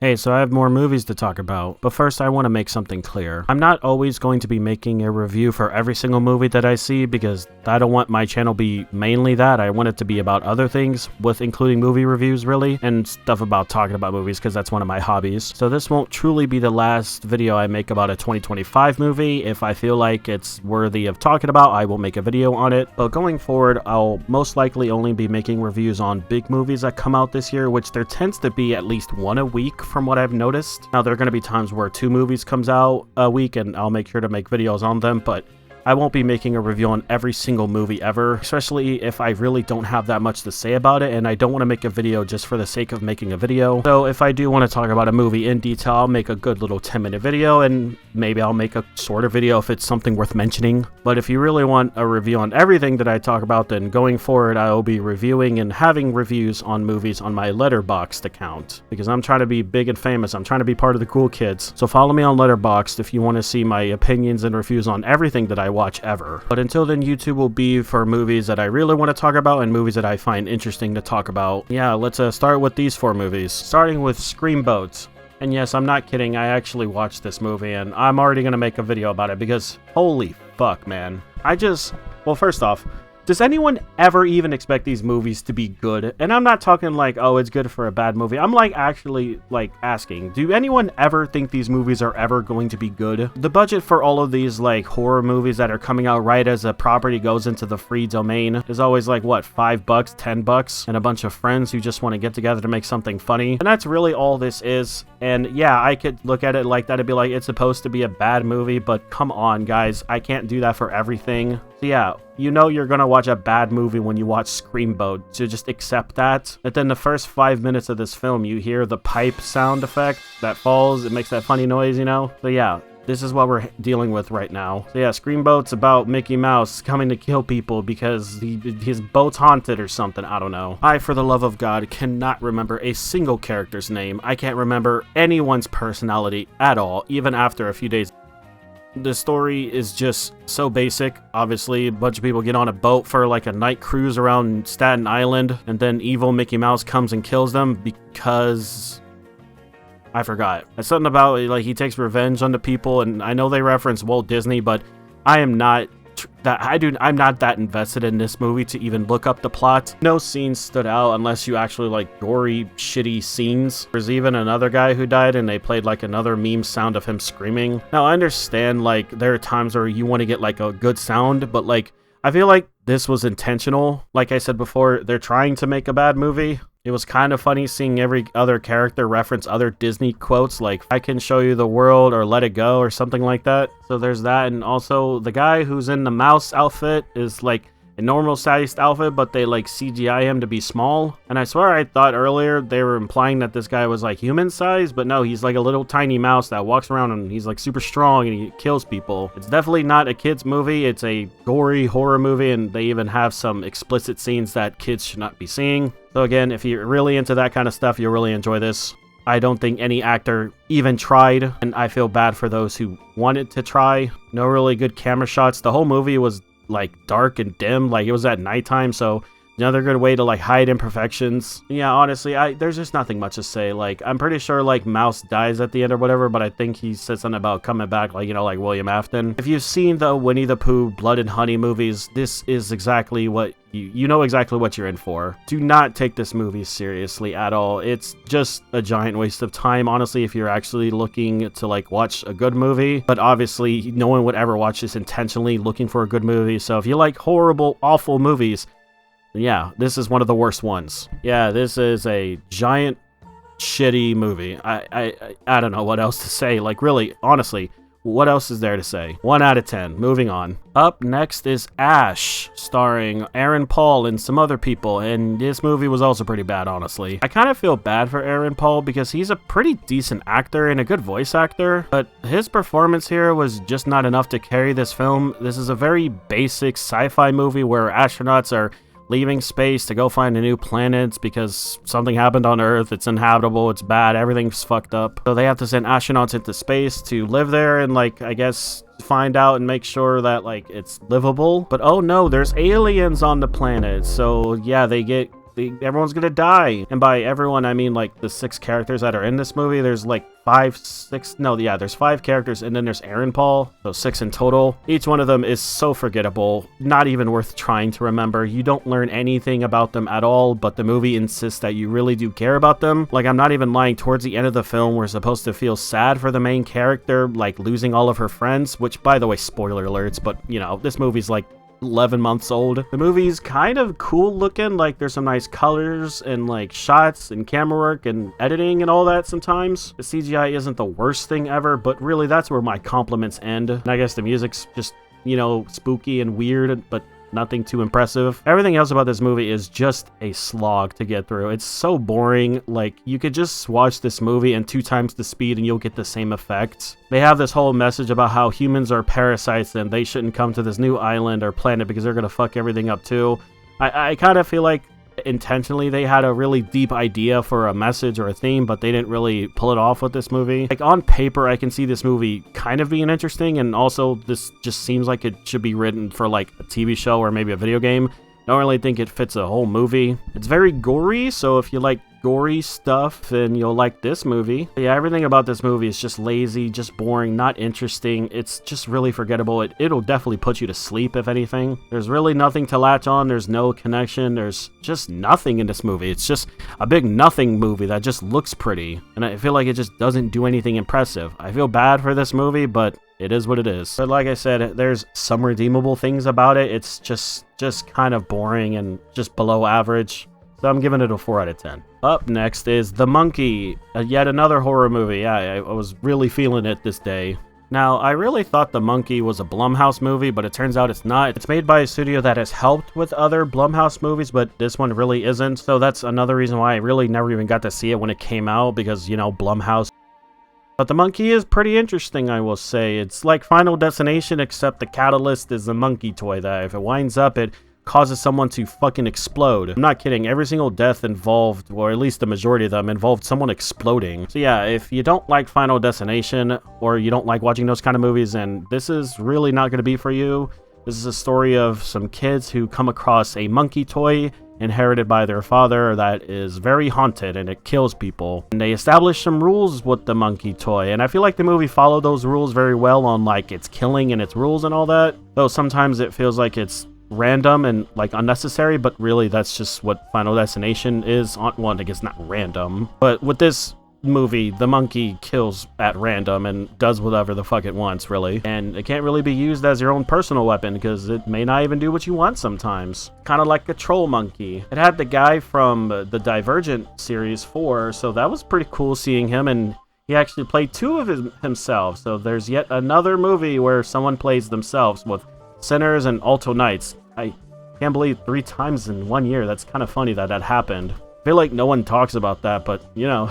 Hey, so I have more movies to talk about, but first I want to make something clear. I'm not always going to be making a review for every single movie that I see because I don't want my channel be mainly that. I want it to be about other things, with including movie reviews really, and stuff about talking about movies because that's one of my hobbies. So this won't truly be the last video I make about a 2025 movie. If I feel like it's worthy of talking about, I will make a video on it. But going forward, I'll most likely only be making reviews on big movies that come out this year, which there tends to be at least one a week from what I've noticed. Now, there are going to be times where 2 movies comes out a week and I'll make sure to make videos on them, but I won't be making a review on every single movie ever, especially if I really don't have that much to say about it and I don't want to make a video just for the sake of making a video. So if I do want to talk about a movie in detail, I'll make a good little 10-minute video, and maybe I'll make a shorter video if it's something worth mentioning. But if you really want a review on everything that I talk about, then going forward I will be reviewing and having reviews on movies on my Letterboxd account, because I'm trying to be big and famous. I'm trying to be part of the cool kids. So follow me on Letterboxd if you want to see my opinions and reviews on everything that I watch ever. But until then, YouTube will be for movies that I really want to talk about and movies that I find interesting to talk about. Yeah, let's start with these 4 movies. Starting with Screamboat. And yes, I'm not kidding, I actually watched this movie and I'm already gonna make a video about it because holy fuck, man. Well, first off, does anyone ever even expect these movies to be good? And I'm not talking like, oh, it's good for a bad movie. I'm like actually like asking, do anyone ever think these movies are ever going to be good? The budget for all of these like horror movies that are coming out right as a property goes into the free domain is always like, what, $5, $10, and a bunch of friends who just want to get together to make something funny. And that's really all this is. And yeah, I could look at it like that and be like, it's supposed to be a bad movie, but come on, guys, I can't do that for everything. So yeah, you know you're gonna watch a bad movie when you watch Screamboat, so just accept that. And then the first 5 minutes of this film, you hear the pipe sound effect that falls, it makes that funny noise, you know? So yeah, this is what we're dealing with right now. So yeah, Screamboat's about Mickey Mouse coming to kill people because his boat's haunted or something, I don't know. I, for the love of God, cannot remember a single character's name. I can't remember anyone's personality at all, even after a few days. The story is just so basic. Obviously, a bunch of people get on a boat for like a night cruise around Staten Island, and then evil Mickey Mouse comes and kills them because I forgot. It's something about like he takes revenge on the people, and I know they reference Walt Disney, but I'm not that invested in this movie to even look up the plot. No scenes stood out unless you actually like gory, shitty scenes. There's even another guy who died and they played like another meme sound of him screaming. Now I understand like there are times where you want to get like a good sound, but like I feel like this was intentional. Like I said before, they're trying to make a bad movie. It was kind of funny seeing every other character reference other Disney quotes like, I can show you the world or let it go or something like that. So there's that. And also the guy who's in the mouse outfit is like a normal sized outfit, but they like CGI him to be small. And I swear I thought earlier they were implying that this guy was like human sized, but no, he's like a little tiny mouse that walks around and he's like super strong and he kills people. It's definitely not a kid's movie. It's a gory horror movie, and they even have some explicit scenes that kids should not be seeing. So again, if you're really into that kind of stuff, you'll really enjoy this. I don't think any actor even tried, and I feel bad for those who wanted to try. No really good camera shots. The whole movie was like dark and dim, like it was at nighttime, so another good way to like hide imperfections. Yeah, honestly, there's just nothing much to say. Like, I'm pretty sure like Mouse dies at the end or whatever, but I think he said something about coming back, like, you know, like William Afton. If you've seen the Winnie the Pooh Blood and Honey movies, this is exactly what you know exactly what you're in for. Do not take this movie seriously at all. It's just a giant waste of time, honestly, if you're actually looking to like watch a good movie. But obviously no one would ever watch this intentionally looking for a good movie. So if you like horrible, awful movies, yeah, this is one of the worst ones. Yeah, this is a giant shitty movie. I don't know what else to say. Like, really, honestly, what else is there to say? 1 out of 10. Moving on. Up next is Ash, starring Aaron Paul and some other people, and this movie was also pretty bad, honestly. I kind of feel bad for Aaron Paul because he's a pretty decent actor and a good voice actor, but his performance here was just not enough to carry this film. This is a very basic sci-fi movie where astronauts are leaving space to go find a new planet because something happened on Earth. It's inhabitable, it's bad, everything's fucked up. So they have to send astronauts into space to live there and like, I guess, find out and make sure that like it's livable. But oh no, there's aliens on the planet. So yeah, they get everyone's gonna die. And by everyone, I mean like the 6 characters that are in this movie. There's like there's 5 characters, and then there's Aaron Paul, so 6 in total. Each one of them is so forgettable, not even worth trying to remember. You don't learn anything about them at all, but the movie insists that you really do care about them. Like, I'm not even lying, towards the end of the film, we're supposed to feel sad for the main character, like losing all of her friends, which, by the way, spoiler alerts, but, you know, this movie's like 11 months old. The movie's kind of cool looking, like there's some nice colors and like shots and camera work and editing and all that sometimes. The CGI isn't the worst thing ever, but really that's where my compliments end. And I guess the music's just, you know, spooky and weird, but nothing too impressive. Everything else about this movie is just a slog to get through. It's so boring. Like, you could just watch this movie in 2 times the speed and you'll get the same effects. They have this whole message about how humans are parasites and they shouldn't come to this new island or planet because they're gonna fuck everything up too. I kind of feel like intentionally they had a really deep idea for a message or a theme, but they didn't really pull it off with this movie. Like, on paper, I can see this movie kind of being interesting, and also this just seems like it should be written for like a TV show or maybe a video game. I don't really think it fits a whole movie. It's very gory, so if you like gory stuff, then you'll like this movie. But yeah, everything about this movie is just lazy, just boring, not interesting. It's just really forgettable. It'll definitely put you to sleep, if anything. There's really nothing to latch on. There's no connection. There's just nothing in this movie. It's just a big nothing movie that just looks pretty, and I feel like it just doesn't do anything impressive. I feel bad for this movie, but it is what it is. But like I said, there's some redeemable things about it. It's just kind of boring and just below average. So I'm giving it a 4 out of 10. Up next is The Monkey, yet another horror movie. Yeah, I was really feeling it this day. Now, I really thought The Monkey was a Blumhouse movie, but it turns out it's not. It's made by a studio that has helped with other Blumhouse movies, but this one really isn't. So that's another reason why I really never even got to see it when it came out, because, you know, Blumhouse. But The Monkey is pretty interesting, I will say. It's like Final Destination, except the catalyst is a monkey toy that if it winds up, it causes someone to fucking explode. I'm not kidding. Every single death involved, or at least the majority of them, involved someone exploding. So yeah, if you don't like Final Destination, or you don't like watching those kind of movies, then this is really not going to be for you. This is a story of some kids who come across a monkey toy inherited by their father that is very haunted and it kills people. And they establish some rules with the monkey toy, and I feel like the movie followed those rules very well on like its killing and its rules and all that. Though sometimes it feels like it's random and like unnecessary, but really that's just what Final Destination is. Well, I guess not random, but with this movie, the monkey kills at random and does whatever the fuck it wants, really. And it can't really be used as your own personal weapon because it may not even do what you want sometimes. Kind of like a troll monkey. It had the guy from the Divergent series 4, so that was pretty cool seeing him, and he actually played 2 of himself. So there's yet another movie where someone plays themselves with Sinners and Alto Knights. I can't believe 3 times in 1 year. That's kind of funny that that happened. I feel like no one talks about that, but, you know,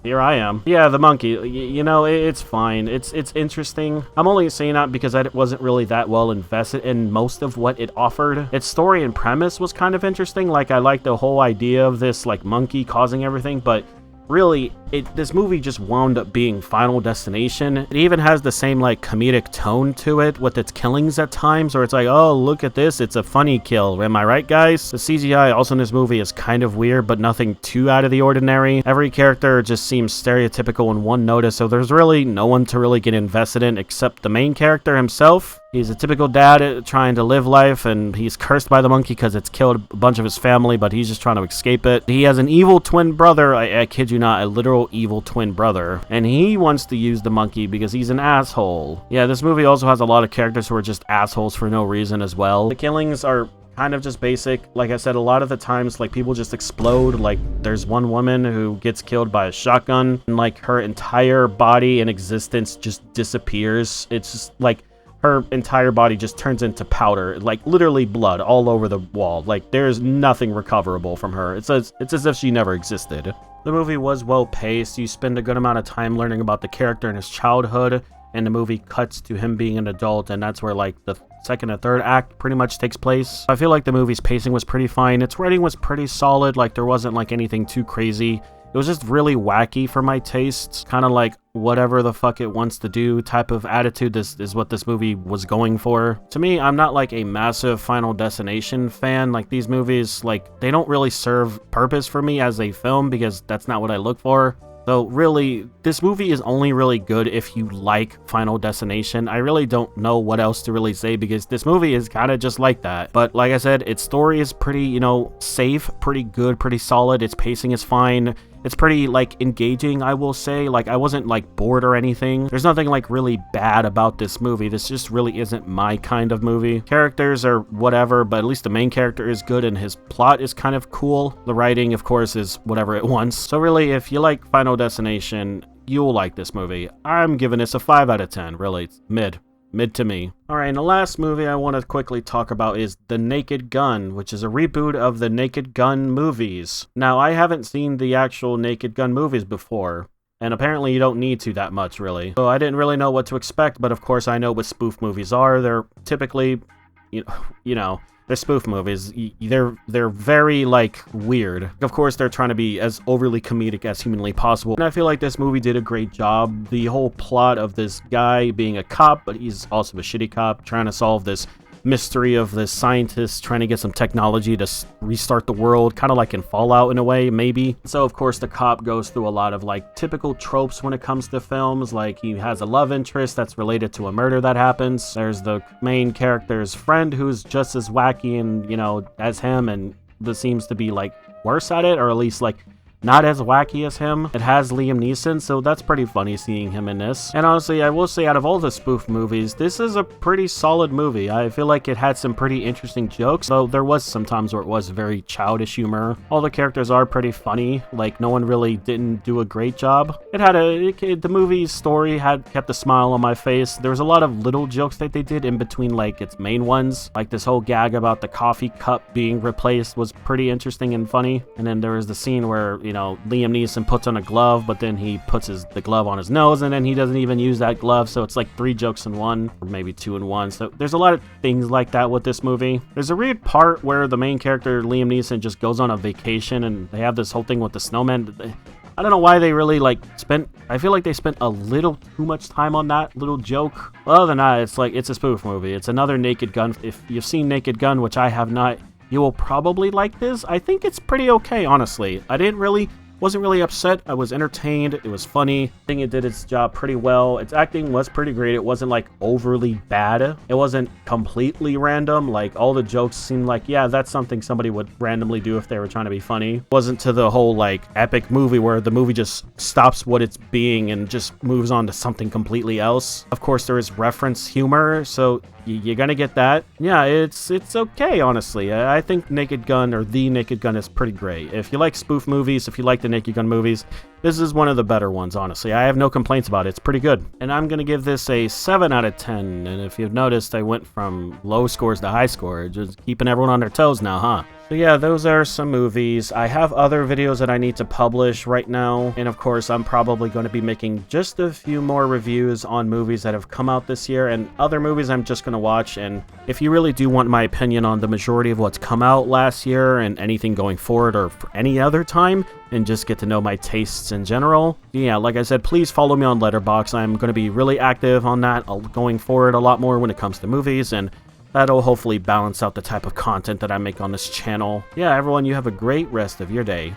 here I am. Yeah, The Monkey, you know, it's fine. It's interesting. I'm only saying that because I wasn't really that well invested in most of what it offered. Its story and premise was kind of interesting. Like, I liked the whole idea of this, like, monkey causing everything, but really, this movie just wound up being Final Destination. It even has the same, like, comedic tone to it with its killings at times, or it's like, oh, look at this, it's a funny kill. Am I right, guys? The CGI also in this movie is kind of weird, but nothing too out of the ordinary. Every character just seems stereotypical in one notice, so there's really no one to really get invested in except the main character himself. He's a typical dad trying to live life, and he's cursed by the monkey because it's killed a bunch of his family, but he's just trying to escape it. He has an evil twin brother, I kid you not, a literal evil twin brother, and he wants to use the monkey because he's an asshole. Yeah, this movie also has a lot of characters who are just assholes for no reason as well. The killings are kind of just basic. Like I said, a lot of the times, like, people just explode. Like, there's one woman who gets killed by a shotgun, and like her entire body and existence just disappears. It's just like her entire body just turns into powder, like literally blood all over the wall. Like, there's nothing recoverable from her. It's as if she never existed. The movie was well paced. You spend a good amount of time learning about the character in his childhood, and the movie cuts to him being an adult, and that's where like the second and third act pretty much takes place. I feel like the movie's pacing was pretty fine. Its writing was pretty solid. Like, there wasn't like anything too crazy. It was just really wacky for my tastes, kind of like whatever the fuck it wants to do type of attitude. This is what this movie was going for. To me, I'm not like a massive Final Destination fan. Like these movies, like they don't really serve purpose for me as a film because that's not what I look for. So really, this movie is only really good if you like Final Destination. I really don't know what else to really say because this movie is kind of just like that. But like I said, its story is pretty, you know, safe, pretty good, pretty solid. Its pacing is fine. It's pretty, like, engaging, I will say. Like, I wasn't, like, bored or anything. There's nothing, like, really bad about this movie. This just really isn't my kind of movie. Characters are whatever, but at least the main character is good and his plot is kind of cool. The writing, of course, is whatever it wants. So really, if you like Final Destination, you'll like this movie. I'm giving this a 5 out of 10, really. It's mid to me. Alright, and the last movie I want to quickly talk about is The Naked Gun, which is a reboot of the Naked Gun movies. Now, I haven't seen the actual Naked Gun movies before, and apparently you don't need to that much, really. So I didn't really know what to expect, but of course I know what spoof movies are. They're typically, you know, they're spoof movies. They're very, like, weird. Of course, they're trying to be as overly comedic as humanly possible. And I feel like this movie did a great job. The whole plot of this guy being a cop, but he's also a shitty cop, trying to solve this mystery of this scientist trying to get some technology to restart the world, kind of like in Fallout in a way, maybe. So of course the cop goes through a lot of like typical tropes when it comes to films, like he has a love interest that's related to a murder that happens. There's the main character's friend who's just as wacky and, you know, as him, and this seems to be like worse at it, or at least like not as wacky as him. It has Liam Neeson, so that's pretty funny seeing him in this. And honestly, I will say out of all the spoof movies, this is a pretty solid movie. I feel like it had some pretty interesting jokes, though there was some times where it was very childish humor. All the characters are pretty funny, like no one really didn't do a great job. The movie's story kept a smile on my face. There was a lot of little jokes that they did in between like its main ones. Like this whole gag about the coffee cup being replaced was pretty interesting and funny. And then there was the scene where, you know, Liam Neeson puts on a glove, but then he puts the glove on his nose, and then he doesn't even use that glove, so it's like 3 jokes in one, or maybe 2 in one. So there's a lot of things like that with this movie. There's a weird part where the main character, Liam Neeson, just goes on a vacation, and they have this whole thing with the snowman. I don't know why they really I feel like they spent a little too much time on that little joke. Well, other than that, it's a spoof movie. It's another Naked Gun. If you've seen Naked Gun, which I have not, you will probably like this. I think it's pretty okay, honestly. Wasn't really upset. I was entertained. It was funny. I think it did its job pretty well. Its acting was pretty great. It wasn't like overly bad. It wasn't completely random. Like all the jokes seemed like, yeah, that's something somebody would randomly do if they were trying to be funny. It wasn't to the whole like epic movie where the movie just stops what it's being and just moves on to something completely else. Of course, there is reference humor, so you're gonna get that. Yeah, it's okay, honestly. I think Naked Gun, or The Naked Gun, is pretty great. If you like spoof movies, if you like the Naked Gun movies, this is one of the better ones, honestly. I have no complaints about it. It's pretty good. And I'm gonna give this a 7 out of 10. And if you've noticed, I went from low scores to high score. Just keeping everyone on their toes now, huh? So yeah, those are some movies. I have other videos that I need to publish right now. And of course, I'm probably going to be making just a few more reviews on movies that have come out this year, and other movies I'm just going to watch. And if you really do want my opinion on the majority of what's come out last year and anything going forward or for any other time, and just get to know my tastes in general, yeah, like I said, please follow me on Letterboxd. I'm going to be really active on that going forward a lot more when it comes to movies, and that'll hopefully balance out the type of content that I make on this channel. Yeah, everyone, you have a great rest of your day.